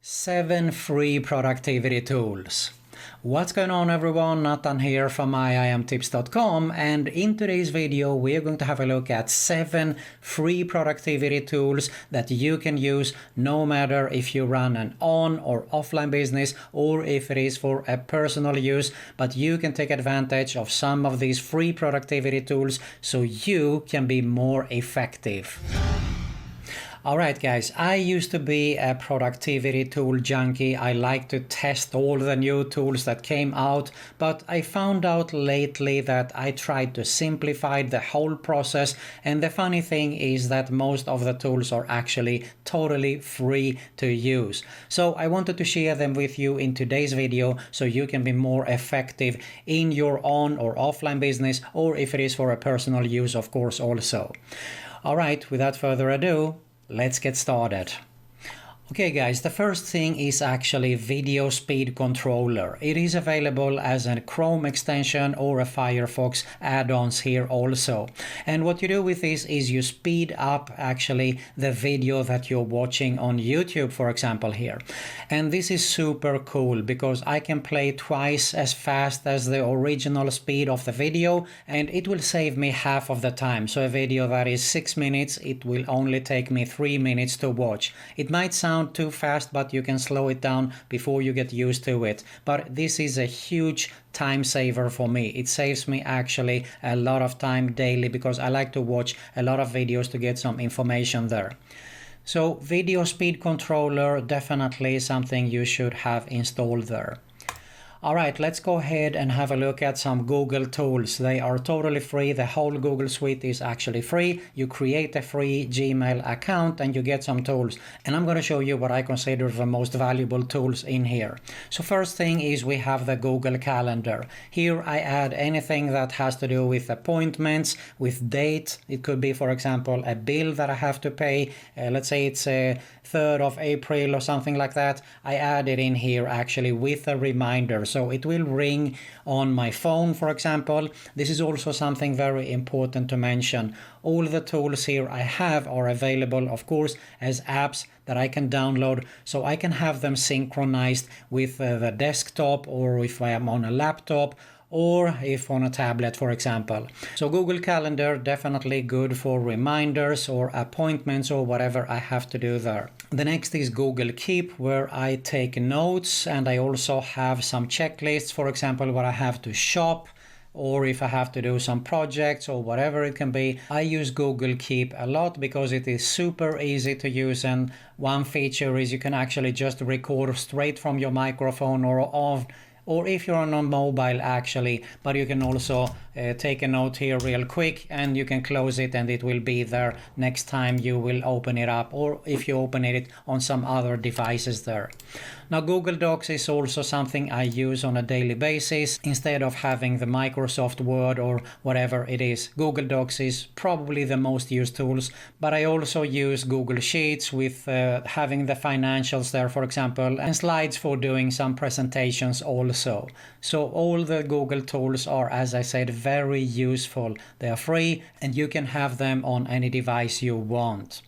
7 free productivity tools. What's going on everyone, Nathan here from myimtips.com, and in today's video we are going to have a look at 7 free productivity tools that you can use no matter if you run an on or offline business or if it is for a personal use, but you can take advantage of some of these free productivity tools so you can be more effective. Alright guys, I used to be a productivity tool junkie. I like to test all the new tools that came out, but I found out lately that I tried to simplify the whole process, and the funny thing is that most of the tools are actually totally free to use. So I wanted to share them with you in today's video so you can be more effective in your on or offline business, or if it is for a personal use of course also. Alright, without further ado, let's get started. Okay guys, the first thing is actually Video Speed Controller. It is available as a Chrome extension or a Firefox add-ons here also. And what you do with this is you speed up actually the video that you're watching on YouTube, for example here. And this is super cool because I can play twice as fast as the original speed of the video, and it will save me half of the time. So a video that is 6 minutes, it will only take me 3 minutes to watch. It might sound too fast, but you can slow it down before you get used to it. But this is a huge time saver for me. It saves me actually a lot of time daily because I like to watch a lot of videos to get some information there. So Video Speed Controller, definitely something you should have installed there. Alright, let's go ahead and have a look at some Google tools. They are totally free. The whole Google suite is actually free. You create a free Gmail account and you get some tools. And I'm going to show you what I consider the most valuable tools in here. So first thing is we have the Google Calendar. Here I add anything that has to do with appointments, with date. It could be, for example, a bill that I have to pay. Let's say it's 3rd of April or something like that. I add it in here actually with a reminder. So it will ring on my phone, for example. This is also something very important to mention. All the tools here I have are available, of course, as apps that I can download, so I can have them synchronized with the desktop, or if I am on a laptop, or if on a tablet, for example. So Google Calendar, definitely good for reminders or appointments or whatever I have to do there. The next is Google Keep, where I take notes, and I also have some checklists, for example, where I have to shop, or if I have to do some projects or whatever it can be. I use Google Keep a lot because it is super easy to use, and one feature is you can actually just record straight from your microphone or if you're on a mobile actually, but you can also take a note here real quick and you can close it and it will be there next time you will open it up, or if you open it on some other devices there. Now Google Docs is also something I use on a daily basis. Instead of having the Microsoft Word or whatever it is, Google Docs is probably the most used tools, but I also use Google Sheets with having the financials there, for example, and slides for doing some presentations also. So all the Google tools are, as I said, very useful. They are free and you can have them on any device you want.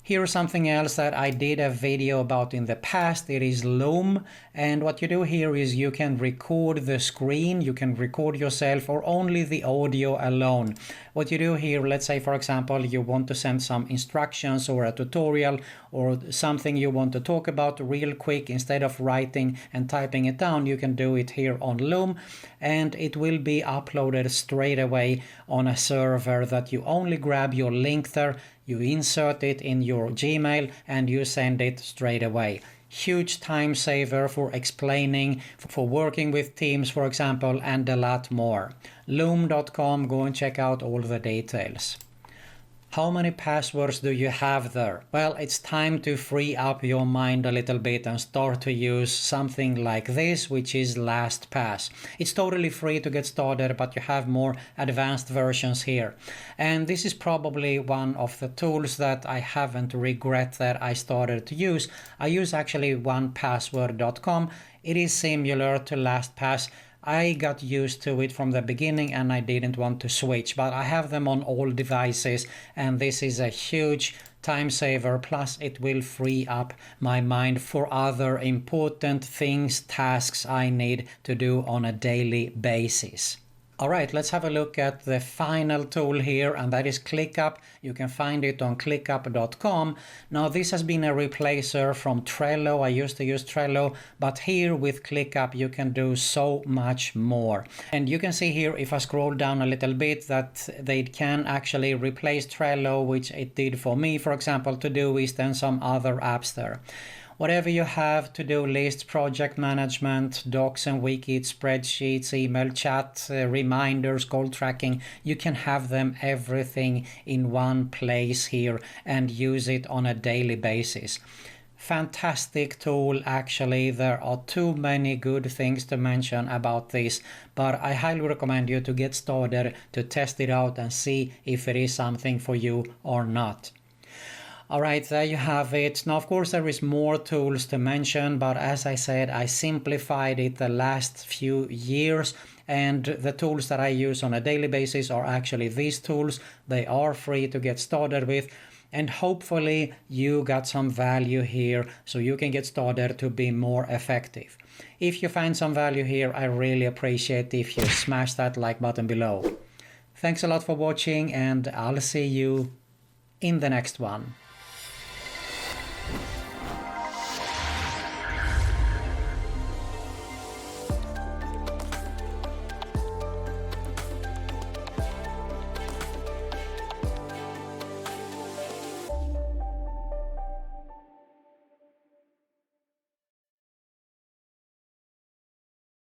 Here's something else that I did a video about in the past. It is Loom, and what you do here is you can record the screen, you can record yourself, or only the audio alone. What you do here, let's say for example you want to send some instructions or a tutorial or something you want to talk about real quick. Instead of writing and typing it down, you can do it here on Loom, and it will be uploaded straight away on a server that you only grab your link there, you insert it in your Gmail and you send it straight away. Huge time saver for explaining, for working with teams, for example, and a lot more. Loom.com, go and check out all the details. How many passwords do you have there? Well, it's time to free up your mind a little bit and start to use something like this, which is LastPass. It's totally free to get started, but you have more advanced versions here. And this is probably one of the tools that I haven't regret that I started to use. I use actually 1password.com. It is similar to LastPass. I got used to it from the beginning and I didn't want to switch, but I have them on all devices, and this is a huge time saver, plus it will free up my mind for other important things, tasks I need to do on a daily basis. Alright, let's have a look at the final tool here, and that is ClickUp. You can find it on clickup.com. Now this has been a replacer from Trello. I used to use Trello, but here with ClickUp you can do so much more. And you can see here, if I scroll down a little bit, that they can actually replace Trello, which it did for me, for example, Todoist and some other apps there. Whatever you have, to-do lists, project management, docs and wiki, spreadsheets, email, chat, reminders, goal tracking, you can have them everything in one place here and use it on a daily basis. Fantastic tool, actually. There are too many good things to mention about this, but I highly recommend you to get started, to test it out and see if it is something for you or not. Alright, there you have it. Now, of course, there is more tools to mention, but as I said, I simplified it the last few years, and the tools that I use on a daily basis are actually these tools. They are free to get started with, and hopefully you got some value here so you can get started to be more effective. If you find some value here, I really appreciate if you smash that like button below. Thanks a lot for watching, and I'll see you in the next one.